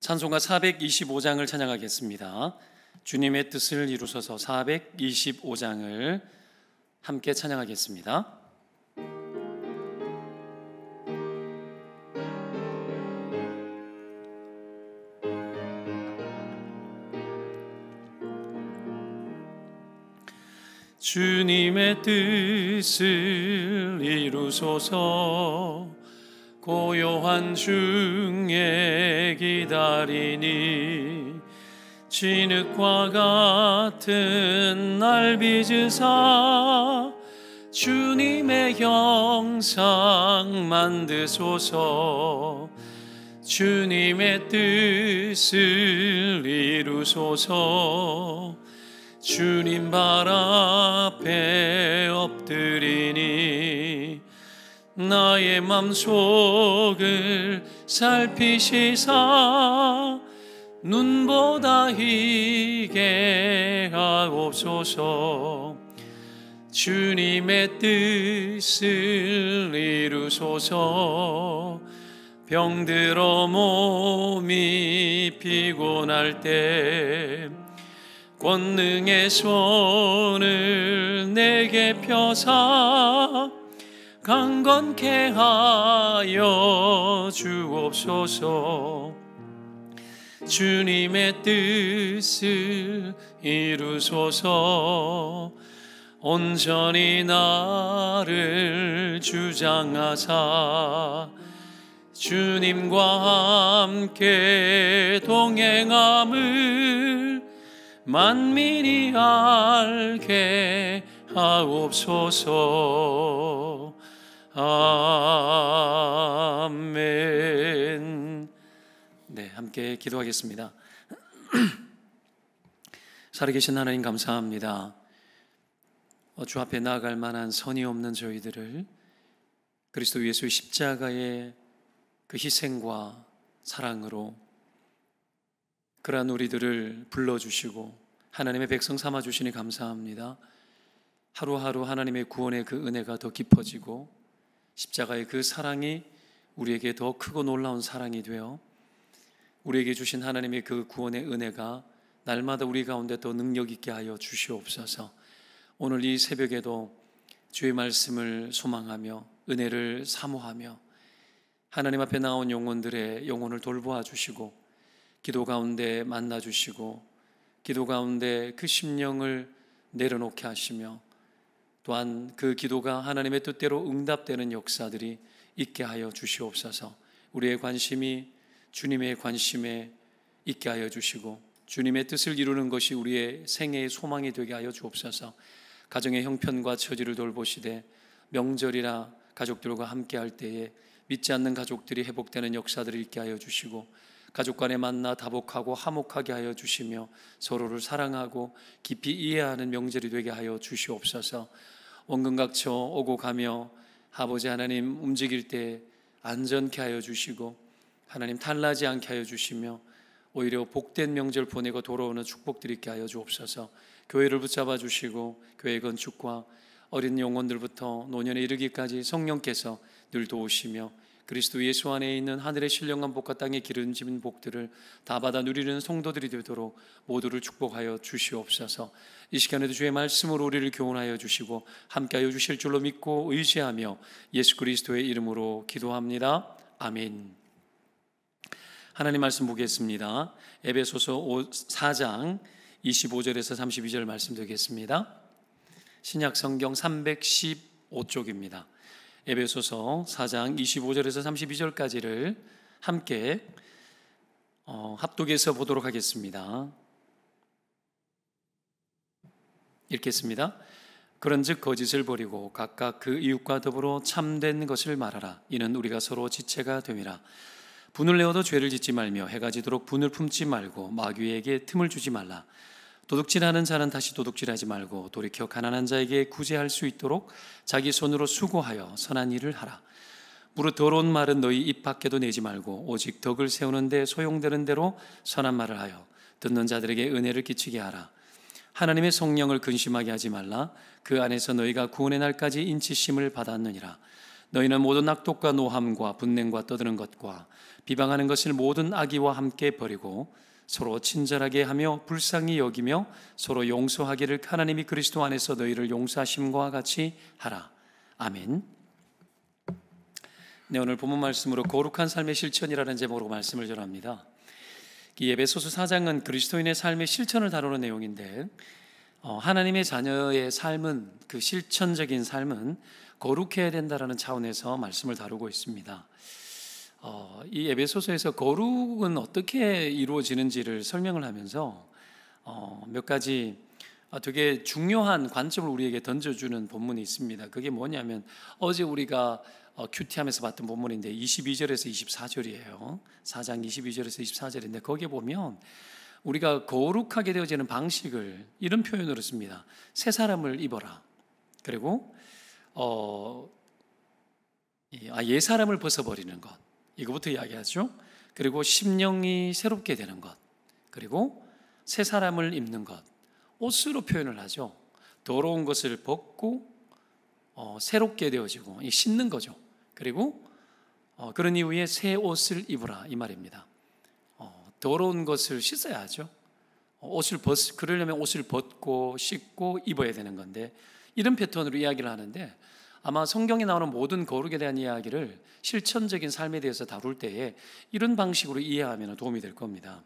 찬송가 425장을 찬양하겠습니다. 주님의 뜻을 이루소서 425장을 함께 찬양하겠습니다. 주님의 뜻을 이루소서 고요한 중에 기다리니 진흙과 같은 날 빚으사 주님의 형상 만드소서. 주님의 뜻을 이루소서. 주님 발 앞에 엎드리니 나의 맘속을 살피시사 눈보다 희게 하옵소서. 주님의 뜻을 이루소서. 병들어 몸이 피곤할 때 권능의 손을 내게 펴사 강건케 하여 주옵소서. 주님의 뜻을 이루소서. 온전히 나를 주장하사 주님과 함께 동행함을 만민이 알게 하옵소서. 아멘. 네, 함께 기도하겠습니다. 살아계신 하나님 감사합니다. 주 앞에 나아갈 만한 선이 없는 저희들을 그리스도 예수의 십자가의 그 희생과 사랑으로 그러한 우리들을 불러주시고 하나님의 백성 삼아주시니 감사합니다. 하루하루 하나님의 구원의 그 은혜가 더 깊어지고 십자가의 그 사랑이 우리에게 더 크고 놀라운 사랑이 되어 우리에게 주신 하나님의 그 구원의 은혜가 날마다 우리 가운데 더 능력 있게 하여 주시옵소서. 오늘 이 새벽에도 주의 말씀을 소망하며 은혜를 사모하며 하나님 앞에 나온 영혼들의 영혼을 돌보아 주시고 기도 가운데 만나 주시고 기도 가운데 그 심령을 내려놓게 하시며 또한 그 기도가 하나님의 뜻대로 응답되는 역사들이 있게 하여 주시옵소서. 우리의 관심이 주님의 관심에 있게 하여 주시고 주님의 뜻을 이루는 것이 우리의 생애의 소망이 되게 하여 주옵소서. 가정의 형편과 처지를 돌보시되 명절이나 가족들과 함께 할 때에 믿지 않는 가족들이 회복되는 역사들을 있게 하여 주시고 가족 간에 만나 다복하고 화목하게 하여 주시며 서로를 사랑하고 깊이 이해하는 명절이 되게 하여 주시옵소서. 원근각처 오고 가며 아버지 하나님 움직일 때 안전케 하여 주시고 하나님 탈나지 않게 하여 주시며 오히려 복된 명절 보내고 돌아오는 축복들이 있게 하여 주옵소서. 교회를 붙잡아 주시고 교회 건축과 어린 영혼들부터 노년에 이르기까지 성령께서 늘 도우시며 그리스도 예수 안에 있는 하늘의 신령한 복과 땅의 기름진 복들을 다 받아 누리는 성도들이 되도록 모두를 축복하여 주시옵소서. 이 시간에도 주의 말씀으로 우리를 교훈하여 주시고 함께하여 주실 줄로 믿고 의지하며 예수 그리스도의 이름으로 기도합니다. 아멘. 하나님 말씀 보겠습니다. 에베소서 4장 25절에서 32절 말씀 드리겠습니다. 신약 성경 315쪽입니다. 에베소서 4장 25절에서 32절까지를 함께 합독해서 보도록 하겠습니다. 읽겠습니다. 그런즉 거짓을 버리고 각각 그 이웃과 더불어 참된 것을 말하라. 이는 우리가 서로 지체가 됨이라. 분을 내어도 죄를 짓지 말며 해가 지도록 분을 품지 말고 마귀에게 틈을 주지 말라. 도둑질하는 자는 다시 도둑질하지 말고 돌이켜 가난한 자에게 구제할 수 있도록 자기 손으로 수고하여 선한 일을 하라. 무릇 더러운 말은 너희 입 밖에도 내지 말고 오직 덕을 세우는 데 소용되는 대로 선한 말을 하여 듣는 자들에게 은혜를 끼치게 하라. 하나님의 성령을 근심하게 하지 말라. 그 안에서 너희가 구원의 날까지 인치심을 받았느니라. 너희는 모든 악독과 노함과 분냉과 떠드는 것과 비방하는 것을 모든 악의와 함께 버리고 서로 친절하게 하며 불쌍히 여기며 서로 용서하기를 하나님이 그리스도 안에서 너희를 용서하심과 같이 하라. 아멘. 네, 오늘 본문 말씀으로 거룩한 삶의 실천이라는 제목으로 말씀을 전합니다. 이 에베소서 4장은 그리스도인의 삶의 실천을 다루는 내용인데, 하나님의 자녀의 삶은, 그 실천적인 삶은 거룩해야 된다라는 차원에서 말씀을 다루고 있습니다. 이 에베소서에서 거룩은 어떻게 이루어지는지를 설명을 하면서 몇 가지 되게 중요한 관점을 우리에게 던져주는 본문이 있습니다. 그게 뭐냐면, 어제 우리가 큐티하면서 봤던 본문인데 22절에서 24절이에요. 4장 22절에서 24절인데 거기에 보면 우리가 거룩하게 되어지는 방식을 이런 표현으로 씁니다. 새 사람을 입어라. 그리고 옛 사람을 벗어버리는 것, 이거부터 이야기하죠. 그리고 심령이 새롭게 되는 것, 그리고 새 사람을 입는 것, 옷으로 표현을 하죠. 더러운 것을 벗고 새롭게 되어지고 씻는 거죠. 그리고 그런 이후에 새 옷을 입으라, 이 말입니다. 더러운 것을 씻어야 하죠. 그러려면 옷을 벗고 씻고 입어야 되는 건데, 이런 패턴으로 이야기를 하는데, 아마 성경에 나오는 모든 거룩에 대한 이야기를 실천적인 삶에 대해서 다룰 때에 이런 방식으로 이해하면 도움이 될 겁니다.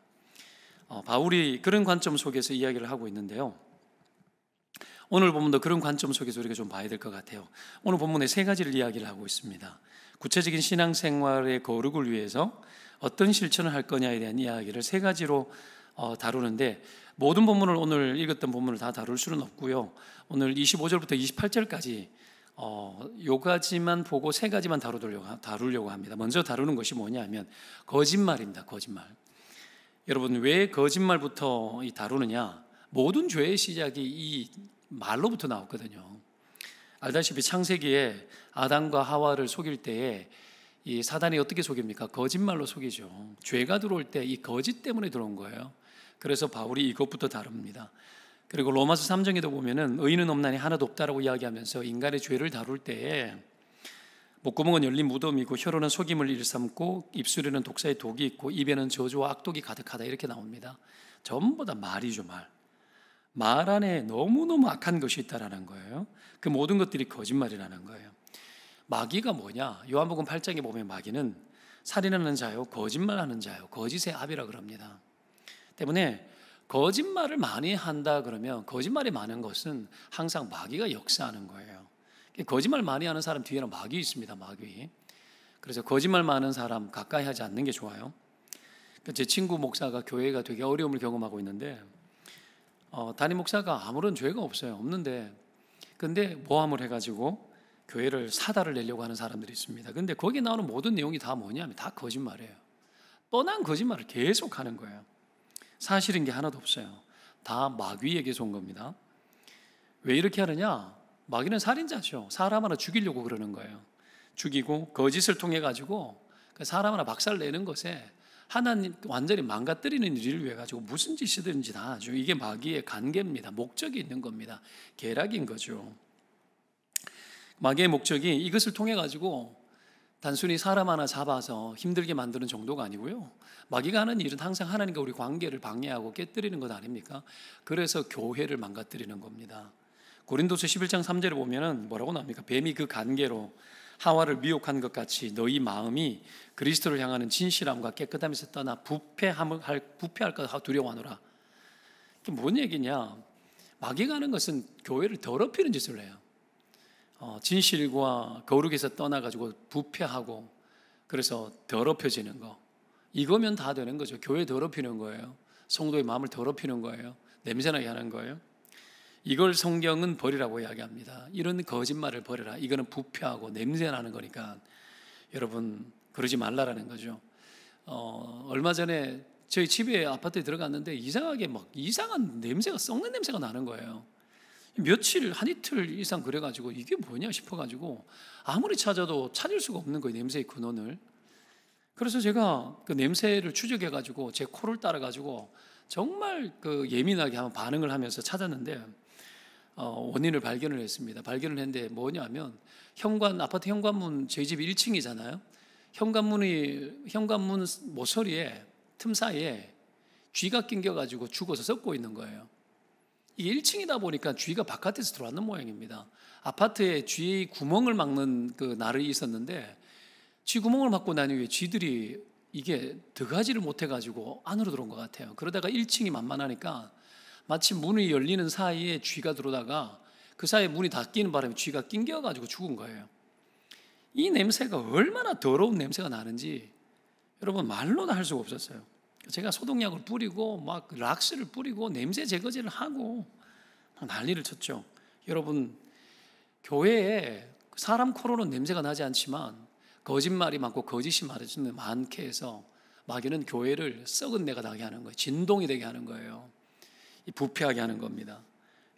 바울이 그런 관점 속에서 이야기를 하고 있는데요, 오늘 본문도 그런 관점 속에서 우리가 좀 봐야 될 것 같아요. 오늘 본문에 세 가지를 이야기를 하고 있습니다. 구체적인 신앙생활의 거룩을 위해서 어떤 실천을 할 거냐에 대한 이야기를 세 가지로 다루는데, 모든 본문을 오늘 읽었던 본문을 다 다룰 수는 없고요. 오늘 25절부터 28절까지 요 가지만 보고 세 가지만 다루려고 합니다. 먼저 다루는 것이 뭐냐면 거짓말입니다. 거짓말. 여러분, 왜 거짓말부터 다루느냐? 모든 죄의 시작이 이 말로부터 나왔거든요. 알다시피 창세기에 아담과 하와를 속일 때에 이 사단이 어떻게 속입니까? 거짓말로 속이죠. 죄가 들어올 때 이 거짓 때문에 들어온 거예요. 그래서 바울이 이것부터 다룹니다. 그리고 로마서 3장에도 보면은 의인은 없나니 하나도 없다라고 이야기하면서 인간의 죄를 다룰 때에 목구멍은 열린 무덤이고 혀로는 속임을 일삼고 입술에는 독사의 독이 있고 입에는 저주와 악독이 가득하다, 이렇게 나옵니다. 전부 다 말이죠. 말 안에 너무너무 악한 것이 있다라는 거예요. 그 모든 것들이 거짓말이라는 거예요. 마귀가 뭐냐? 요한복음 8장에 보면 마귀는 살인하는 자요, 거짓말하는 자요, 거짓의 압이라 그럽니다. 때문에 거짓말을 많이 한다 그러면, 거짓말이 많은 것은 항상 마귀가 역사하는 거예요. 거짓말 많이 하는 사람 뒤에는 마귀 있습니다. 마귀. 그래서 거짓말 많은 사람 가까이 하지 않는 게 좋아요. 제 친구 목사가 교회가 되게 어려움을 경험하고 있는데, 담임 목사가 아무런 죄가 없는데 근데 모함을 해가지고 교회를 사달을 내려고 하는 사람들이 있습니다. 근데 거기 나오는 모든 내용이 다 뭐냐면 다 거짓말이에요. 뻔한 거짓말을 계속 하는 거예요. 사실인 게 하나도 없어요. 다 마귀에게서 온 겁니다. 왜 이렇게 하느냐? 마귀는 살인자죠. 사람 하나 죽이려고 그러는 거예요. 죽이고 거짓을 통해 가지고 사람 하나 박살내는 것에 하나님 완전히 망가뜨리는 일을 위해 가지고 무슨 짓이든지 다 하죠. 이게 마귀의 관계입니다. 목적이 있는 겁니다. 계략인 거죠. 마귀의 목적이 이것을 통해 가지고 단순히 사람 하나 잡아서 힘들게 만드는 정도가 아니고요. 마귀가 하는 일은 항상 하나님과 우리 관계를 방해하고 깨뜨리는 것 아닙니까? 그래서 교회를 망가뜨리는 겁니다. 고린도서 11장 3절에 보면은 뭐라고 나옵니까? 뱀이 그 간계로 하와를 미혹한 것 같이 너희 마음이 그리스도를 향하는 진실함과 깨끗함에서 떠나 부패할까 두려워하노라. 이게 뭔 얘기냐? 마귀가 하는 것은 교회를 더럽히는 짓을 해요. 진실과 거룩에서 떠나가지고 부패하고 그래서 더럽혀지는 거, 이거면 다 되는 거죠. 교회 더럽히는 거예요. 성도의 마음을 더럽히는 거예요. 냄새나게 하는 거예요. 이걸 성경은 버리라고 이야기합니다. 이런 거짓말을 버려라. 이거는 부패하고 냄새나는 거니까 여러분 그러지 말라라는 거죠. 얼마 전에 저희 집에 아파트에 들어갔는데 이상하게 이상한 냄새가, 썩는 냄새가 나는 거예요. 며칠, 한 이틀 이상 그래가지고 이게 뭐냐 싶어가지고 아무리 찾아도 찾을 수가 없는 거예요, 냄새의 근원을. 그래서 제가 그 냄새를 추적해가지고 제 코를 따라가지고 정말 그 예민하게 한번 반응을 하면서 찾았는데 원인을 발견을 했습니다. 발견을 했는데 뭐냐면 아파트 현관문, 저희 집이 1층이잖아요. 현관문 모서리에 틈 사이에 쥐가 낑겨가지고 죽어서 썩고 있는 거예요. 이게 1층이다 보니까 쥐가 바깥에서 들어왔는 모양입니다. 아파트에 쥐 구멍을 막는 그 날이 있었는데 쥐 구멍을 막고 난 이후에 쥐들이 이게 들어가지를 못해가지고 안으로 들어온 것 같아요. 그러다가 1층이 만만하니까 마치 문이 열리는 사이에 쥐가 들어오다가 그 사이에 문이 닫히는 바람에 쥐가 낑겨가지고 죽은 거예요. 이 냄새가 얼마나 더러운 냄새가 나는지 여러분 말로는 할 수가 없었어요. 제가 소독약을 뿌리고 막 락스를 뿌리고 냄새 제거제를 하고 난리를 쳤죠. 여러분, 교회에 사람 코로는 냄새가 나지 않지만 거짓말이 많고 거짓이 많게 해서 마귀는 교회를 썩은 내가 나게 하는 거예요. 진동이 되게 하는 거예요. 부패하게 하는 겁니다.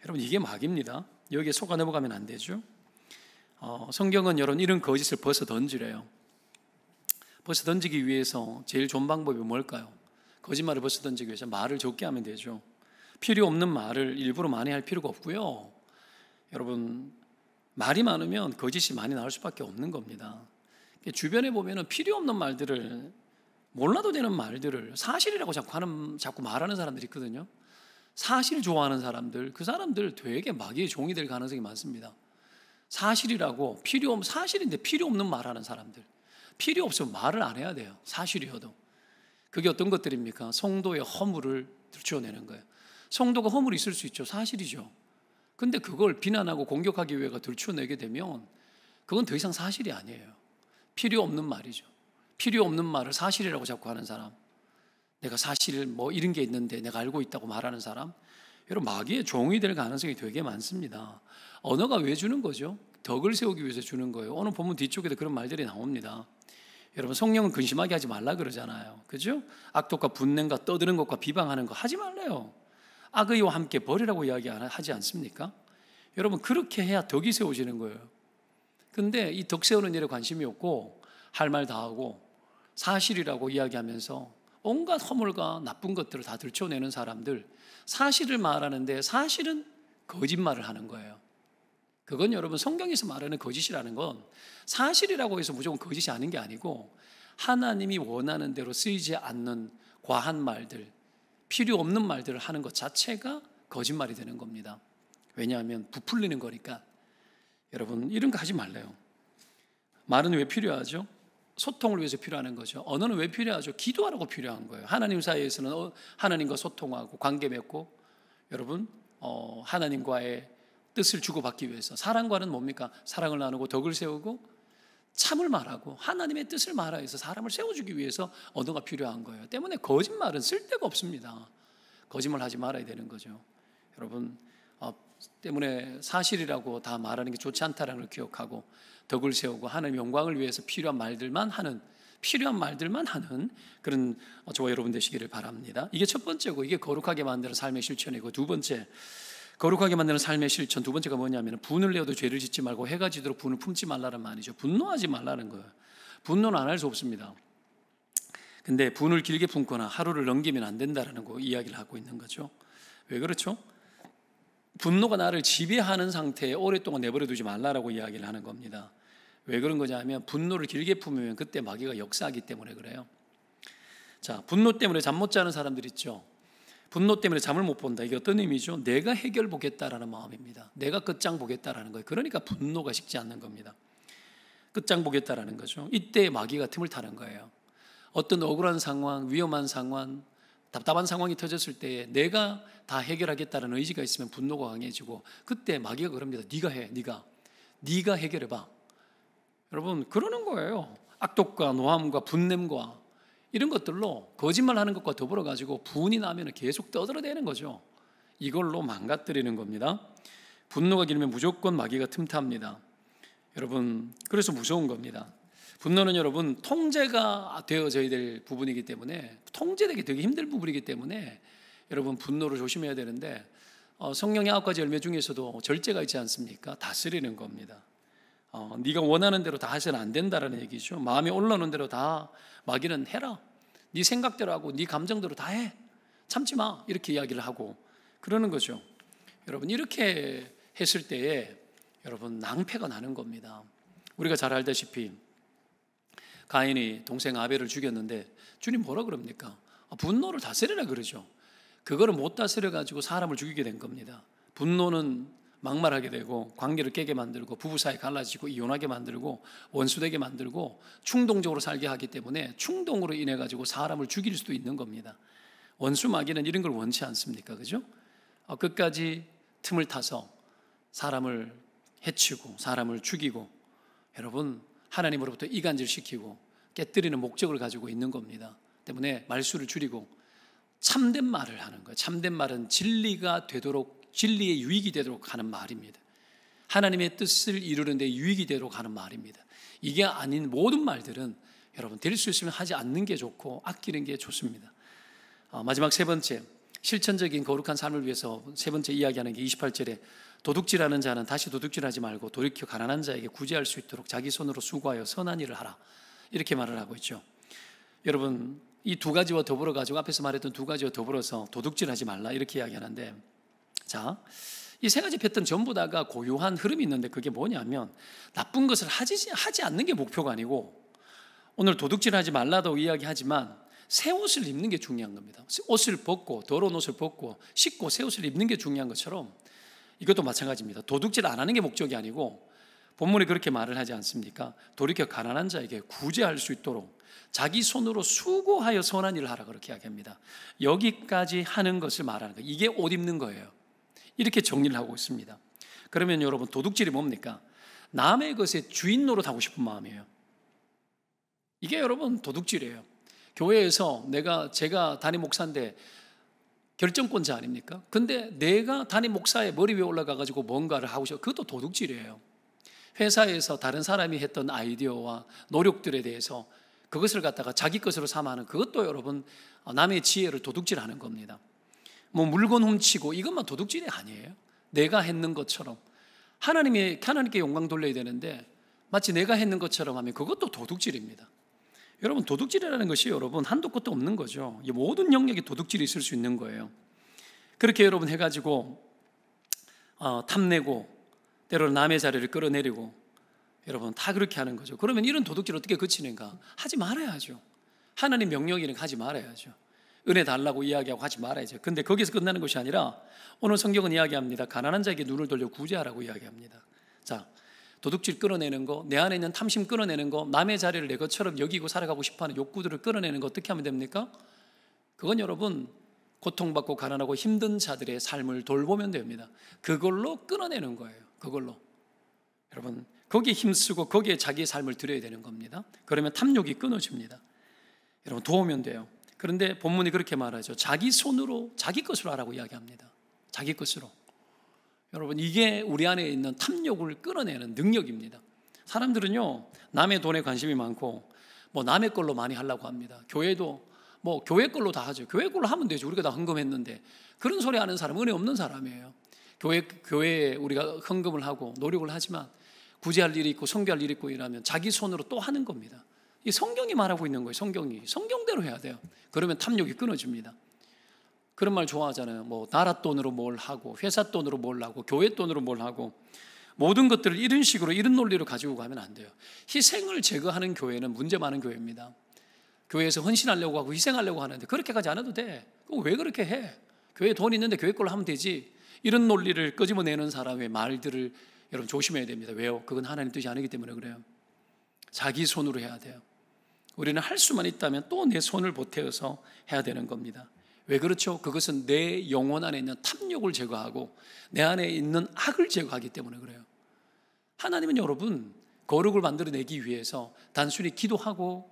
여러분, 이게 마귀입니다. 여기에 속아 넘어가면 안 되죠. 성경은 여러분 이런 거짓을 벗어 던지래요. 벗어 던지기 위해서 제일 좋은 방법이 뭘까요? 거짓말을 벗어 던지기 위해서 말을 적게 하면 되죠. 필요 없는 말을 일부러 많이 할 필요가 없고요. 여러분, 말이 많으면 거짓이 많이 나올 수밖에 없는 겁니다. 주변에 보면은 필요 없는 말들을, 몰라도 되는 말들을 사실이라고 자꾸 말하는 사람들이 있거든요. 사실 좋아하는 사람들, 그 사람들 되게 마귀의 종이 될 가능성이 많습니다. 사실이라고 사실인데 필요 없는 말하는 사람들, 필요 없으면 말을 안 해야 돼요. 사실이어도. 그게 어떤 것들입니까? 성도의 허물을 들춰내는 거예요. 성도가 허물이 있을 수 있죠. 사실이죠. 근데 그걸 비난하고 공격하기 위해 들춰내게 되면 그건 더 이상 사실이 아니에요. 필요 없는 말이죠. 필요 없는 말을 사실이라고 자꾸 하는 사람, 내가 사실 뭐 이런 게 있는데 내가 알고 있다고 말하는 사람, 여러분 마귀의 종이 될 가능성이 되게 많습니다. 언어가 왜 주는 거죠? 덕을 세우기 위해서 주는 거예요. 오늘 본문 뒤쪽에도 그런 말들이 나옵니다. 여러분, 성령은 근심하게 하지 말라 그러잖아요. 그죠? 악독과 분냄과 떠드는 것과 비방하는 거 하지 말래요. 악의와 함께 버리라고 이야기하지 않습니까? 여러분, 그렇게 해야 덕이 세워지는 거예요. 근데 이 덕 세우는 일에 관심이 없고 할 말 다 하고 사실이라고 이야기하면서 온갖 허물과 나쁜 것들을 다 들춰내는 사람들, 사실을 말하는데 사실은 거짓말을 하는 거예요. 그건 여러분 성경에서 말하는 거짓이라는 건 사실이라고 해서 무조건 거짓이 아닌 게 아니고 하나님이 원하는 대로 쓰이지 않는 과한 말들, 필요 없는 말들을 하는 것 자체가 거짓말이 되는 겁니다. 왜냐하면 부풀리는 거니까. 여러분, 이런 거 하지 말래요. 말은 왜 필요하죠? 소통을 위해서 필요한 거죠. 언어는 왜 필요하죠? 기도하라고 필요한 거예요. 하나님 사이에서는 하나님과 소통하고 관계 맺고, 여러분 하나님과의 뜻을 주고받기 위해서, 사랑과는 뭡니까? 사랑을 나누고 덕을 세우고 참을 말하고 하나님의 뜻을 말하기 위해서, 사람을 세워주기 위해서 언어가 필요한 거예요. 때문에 거짓말은 쓸데가 없습니다. 거짓말 하지 말아야 되는 거죠. 여러분, 때문에 사실이라고 다 말하는 게 좋지 않다는 걸 기억하고 덕을 세우고 하나님의 영광을 위해서 필요한 말들만 하는 그런 저와 여러분 되시기를 바랍니다. 이게 첫 번째고, 이게 거룩하게 만드는 삶의 실천이고, 두 번째, 거룩하게 만드는 삶의 실천 두 번째가 뭐냐면 분을 내어도 죄를 짓지 말고 해가 지도록 분을 품지 말라는 말이죠. 분노하지 말라는 거예요. 분노는 안 할 수 없습니다. 근데 분을 길게 품거나 하루를 넘기면 안 된다는 거 이야기를 하고 있는 거죠. 왜 그렇죠? 분노가 나를 지배하는 상태에 오랫동안 내버려 두지 말라라고 이야기를 하는 겁니다. 왜 그런 거냐면 분노를 길게 품으면 그때 마귀가 역사하기 때문에 그래요. 자, 분노 때문에 잠 못 자는 사람들 있죠. 분노 때문에 잠을 못 본다. 이게 어떤 의미죠? 내가 해결 보겠다라는 마음입니다. 내가 끝장 보겠다라는 거예요. 그러니까 분노가 식지 않는 겁니다. 끝장 보겠다라는 거죠. 이때 마귀가 틈을 타는 거예요. 어떤 억울한 상황, 위험한 상황, 답답한 상황이 터졌을 때 내가 다 해결하겠다는 의지가 있으면 분노가 강해지고, 그때 마귀가 그럽니다. 네가 해, 네가 해결해봐. 여러분, 그러는 거예요. 악독과 노함과 분냄과 이런 것들로 거짓말하는 것과 더불어 가지고 분이 나면 계속 떠들어대는 거죠. 이걸로 망가뜨리는 겁니다. 분노가 길면 무조건 마귀가 틈탑니다. 여러분, 그래서 무서운 겁니다. 분노는 여러분 통제가 되어져야 될 부분이기 때문에, 통제되기 되게 힘들 부분이기 때문에 여러분 분노를 조심해야 되는데, 성령의 9가지 열매 중에서도 절제가 있지 않습니까? 다스리는 겁니다. 네가 원하는 대로 다 해서는 안 된다라는 얘기죠. 마음이 올라오는 대로 다 마귀는 해라. 네 생각대로 하고 네 감정대로 다 해. 참지 마. 이렇게 이야기를 하고 그러는 거죠. 여러분, 이렇게 했을 때에 여러분 낭패가 나는 겁니다. 우리가 잘 알다시피 가인이 동생 아벨을 죽였는데 주님 뭐라 그럽니까? 분노를 다스리라 그러죠. 그거를 못 다스려 가지고 사람을 죽이게 된 겁니다. 분노는 막말하게 되고 관계를 깨게 만들고 부부 사이 갈라지고 이혼하게 만들고 원수되게 만들고 충동적으로 살게 하기 때문에 충동으로 인해 가지고 사람을 죽일 수도 있는 겁니다. 원수 마귀는 이런 걸 원치 않습니까? 그죠? 끝까지 틈을 타서 사람을 해치고 사람을 죽이고 여러분 하나님으로부터 이간질시키고 깨뜨리는 목적을 가지고 있는 겁니다. 때문에 말수를 줄이고 참된 말을 하는 거예요. 참된 말은 진리가 되도록, 진리의 유익이 되도록 하는 말입니다. 하나님의 뜻을 이루는 데 유익이 되도록 하는 말입니다. 이게 아닌 모든 말들은 여러분 될 수 있으면 하지 않는 게 좋고 아끼는 게 좋습니다. 마지막 세 번째, 실천적인 거룩한 삶을 위해서 세 번째 이야기하는 게 28절에 도둑질하는 자는 다시 도둑질하지 말고 돌이켜 가난한 자에게 구제할 수 있도록 자기 손으로 수고하여 선한 일을 하라, 이렇게 말을 하고 있죠. 여러분 이 두 가지와 더불어 가지고 앞에서 말했던 두 가지와 더불어서 도둑질하지 말라 이렇게 이야기하는데, 자, 이 세 가지 패턴 전부 다가 고유한 흐름이 있는데 그게 뭐냐면 나쁜 것을 하지 않는 게 목표가 아니고, 오늘 도둑질하지 말라고 이야기하지만 새 옷을 입는 게 중요한 겁니다. 옷을 벗고 더러운 옷을 벗고 씻고 새 옷을 입는 게 중요한 것처럼 이것도 마찬가지입니다. 도둑질 안 하는 게 목적이 아니고 본문에 그렇게 말을 하지 않습니까? 돌이켜 가난한 자에게 구제할 수 있도록 자기 손으로 수고하여 선한 일을 하라, 그렇게 이야기합니다. 여기까지 하는 것을 말하는 거예요. 이게 옷 입는 거예요. 이렇게 정리를 하고 있습니다. 그러면 여러분 도둑질이 뭡니까? 남의 것에 주인 노릇하고 싶은 마음이에요. 이게 여러분 도둑질이에요. 교회에서 제가 담임 목사인데 결정권자 아닙니까? 근데 내가 담임 목사의 머리 위에 올라가 가지고 뭔가를 하고 싶어, 그것도 도둑질이에요. 회사에서 다른 사람이 했던 아이디어와 노력들에 대해서 그것을 갖다가 자기 것으로 삼아하는, 그것도 여러분 남의 지혜를 도둑질하는 겁니다. 뭐 물건 훔치고 이것만 도둑질이 아니에요. 내가 했는 것처럼 하나님께 영광 돌려야 되는데 마치 내가 했는 것처럼 하면 그것도 도둑질입니다. 여러분 도둑질이라는 것이 여러분 한도 끝도 없는 거죠. 모든 영역에 도둑질이 있을 수 있는 거예요. 그렇게 여러분 해가지고 탐내고 때로는 남의 자리를 끌어내리고 여러분 다 그렇게 하는 거죠. 그러면 이런 도둑질 어떻게 그치는가? 하지 말아야죠. 하나님 명령이니까 하지 말아야죠. 은혜 달라고 이야기하고 하지 말아야죠. 근데 거기서 끝나는 것이 아니라 오늘 성경은 이야기합니다. 가난한 자에게 눈을 돌려 구제하라고 이야기합니다. 자, 도둑질 끌어내는 거, 내 안에 있는 탐심 끌어내는 거, 남의 자리를 내 것처럼 여기고 살아가고 싶어하는 욕구들을 끌어내는 거 어떻게 하면 됩니까? 그건 여러분 고통받고 가난하고 힘든 자들의 삶을 돌보면 됩니다. 그걸로 끌어내는 거예요. 그걸로 여러분 거기에 힘쓰고 거기에 자기의 삶을 드려야 되는 겁니다. 그러면 탐욕이 끊어집니다. 여러분 도우면 돼요. 그런데 본문이 그렇게 말하죠. 자기 손으로 자기 것으로 하라고 이야기합니다. 자기 것으로. 여러분 이게 우리 안에 있는 탐욕을 끌어내는 능력입니다. 사람들은요 남의 돈에 관심이 많고 뭐 남의 걸로 많이 하려고 합니다. 교회도 뭐 교회 걸로 다 하죠. 교회 걸로 하면 되죠. 우리가 다 헌금했는데. 그런 소리 하는 사람은 은혜 없는 사람이에요. 교회에 우리가 헌금을 하고 노력을 하지만 구제할 일이 있고 선교할 일이 있고 이러면 자기 손으로 또 하는 겁니다. 이 성경이 말하고 있는 거예요. 성경대로 해야 돼요. 그러면 탐욕이 끊어집니다. 그런 말 좋아하잖아요. 뭐 나라 돈으로 뭘 하고 회사 돈으로 뭘 하고 교회 돈으로 뭘 하고 모든 것들을 이런 식으로 이런 논리로 가지고 가면 안 돼요. 희생을 제거하는 교회는 문제 많은 교회입니다. 교회에서 헌신하려고 하고 희생하려고 하는데 그렇게 가지 않아도 돼. 왜 그렇게 해? 교회에 돈 있는데 교회 걸로 하면 되지. 이런 논리를 끄집어내는 사람의 말들을 여러분 조심해야 됩니다. 왜요? 그건 하나님 뜻이 아니기 때문에 그래요. 자기 손으로 해야 돼요. 우리는 할 수만 있다면 또 내 손을 보태어서 해야 되는 겁니다. 왜 그렇죠? 그것은 내 영혼 안에 있는 탐욕을 제거하고 내 안에 있는 악을 제거하기 때문에 그래요. 하나님은 여러분 거룩을 만들어내기 위해서 단순히 기도하고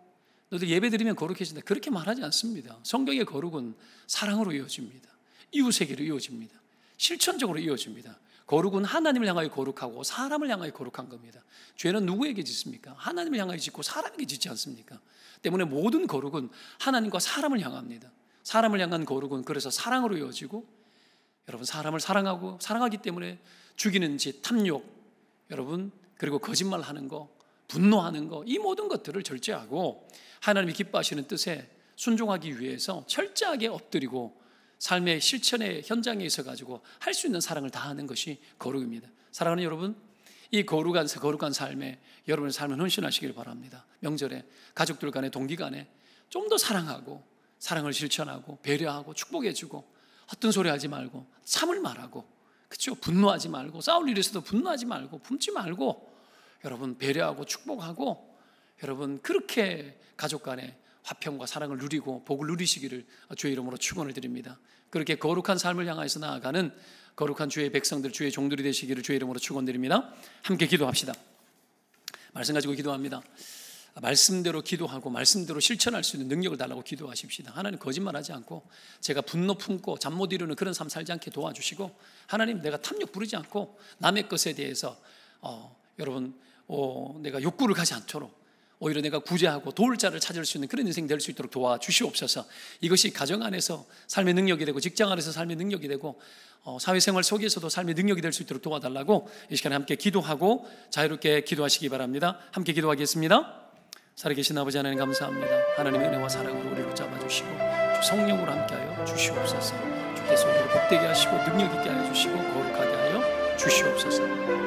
너도 예배 드리면 거룩해진다 그렇게 말하지 않습니다. 성경의 거룩은 사랑으로 이어집니다. 이웃에게로 이어집니다. 실천적으로 이어집니다. 거룩은 하나님을 향하여 거룩하고 사람을 향하여 거룩한 겁니다. 죄는 누구에게 짓습니까? 하나님을 향하여 짓고 사람에게 짓지 않습니까? 때문에 모든 거룩은 하나님과 사람을 향합니다. 사람을 향한 거룩은 그래서 사랑으로 이어지고 여러분 사람을 사랑하기 때문에 죽이는 짓, 탐욕 여러분 그리고 거짓말하는 거, 분노하는 거 이 모든 것들을 절제하고 하나님이 기뻐하시는 뜻에 순종하기 위해서 철저하게 엎드리고 삶의 실천의 현장에 있어 가지고 할 수 있는 사랑을 다하는 것이 거룩입니다. 사랑하는 여러분, 이 거룩한 삶에 여러분의 삶을 헌신하시길 바랍니다. 명절에 가족들 간에, 동기 간에 좀 더 사랑하고, 사랑을 실천하고, 배려하고, 축복해주고, 헛된 소리 하지 말고, 참을 말하고, 그렇죠? 분노하지 말고, 싸울 일이 있어도 분노하지 말고, 품지 말고, 여러분 배려하고 축복하고, 여러분 그렇게 가족 간에 화평과 사랑을 누리고 복을 누리시기를 주의 이름으로 축원을 드립니다. 그렇게 거룩한 삶을 향해서 나아가는 거룩한 주의 백성들, 주의 종들이 되시기를 주의 이름으로 축원드립니다. 함께 기도합시다. 말씀 가지고 기도합니다. 말씀대로 기도하고 말씀대로 실천할 수 있는 능력을 달라고 기도하십시다. 하나님, 거짓말하지 않고 제가 분노 품고 잠 못 이루는 그런 삶 살지 않게 도와주시고, 하나님, 내가 탐욕 부리지 않고 남의 것에 대해서 내가 욕구를 가지 않도록, 오히려 내가 구제하고 도울 자를 찾을 수 있는 그런 인생 될 수 있도록 도와주시옵소서. 이것이 가정 안에서 삶의 능력이 되고, 직장 안에서 삶의 능력이 되고, 사회생활 속에서도 삶의 능력이 될 수 있도록 도와달라고 이 시간에 함께 기도하고 자유롭게 기도하시기 바랍니다. 함께 기도하겠습니다. 살아계신 아버지 하나님, 감사합니다. 하나님의 은혜와 사랑으로 우리를 잡아주시고 주 성령으로 함께하여 주시옵소서. 주께서 우리를 복되게 하시고 능력 있게 하여 주시고 거룩하게 하여 주시옵소서.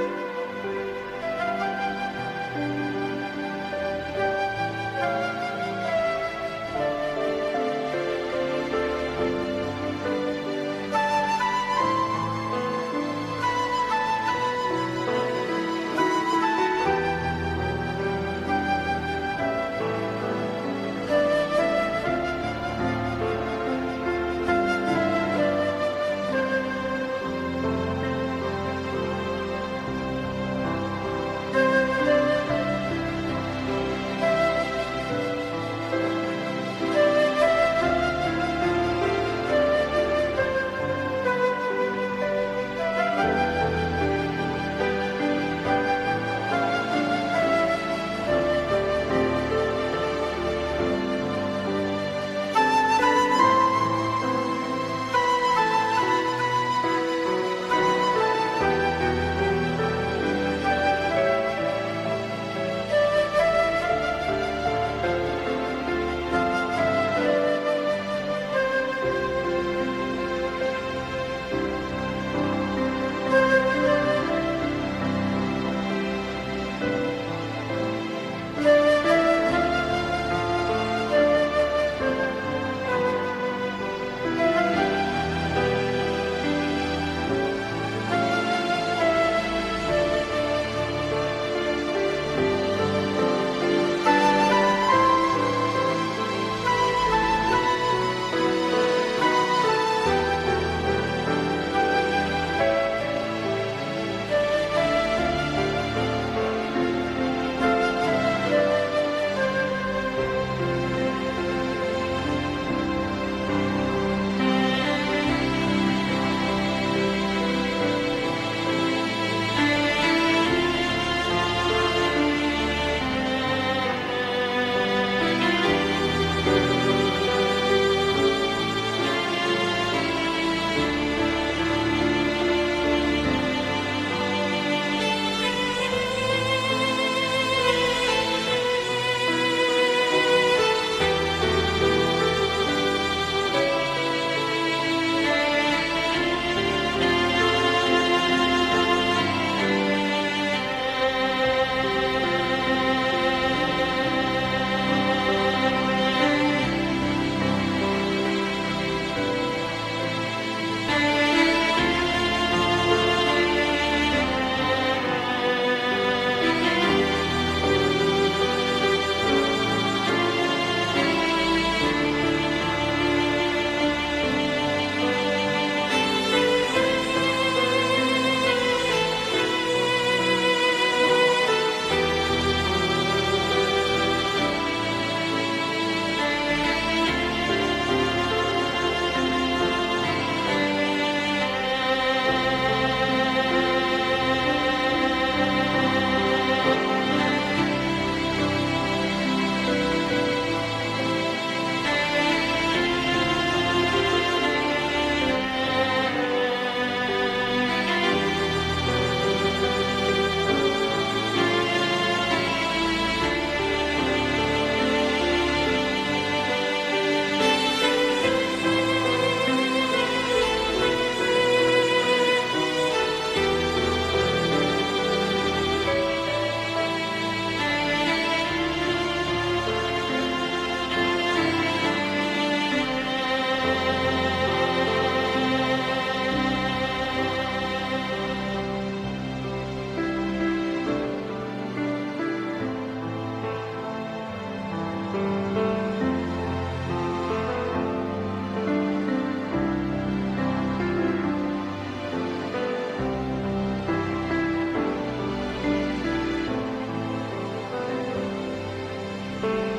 주옵소서.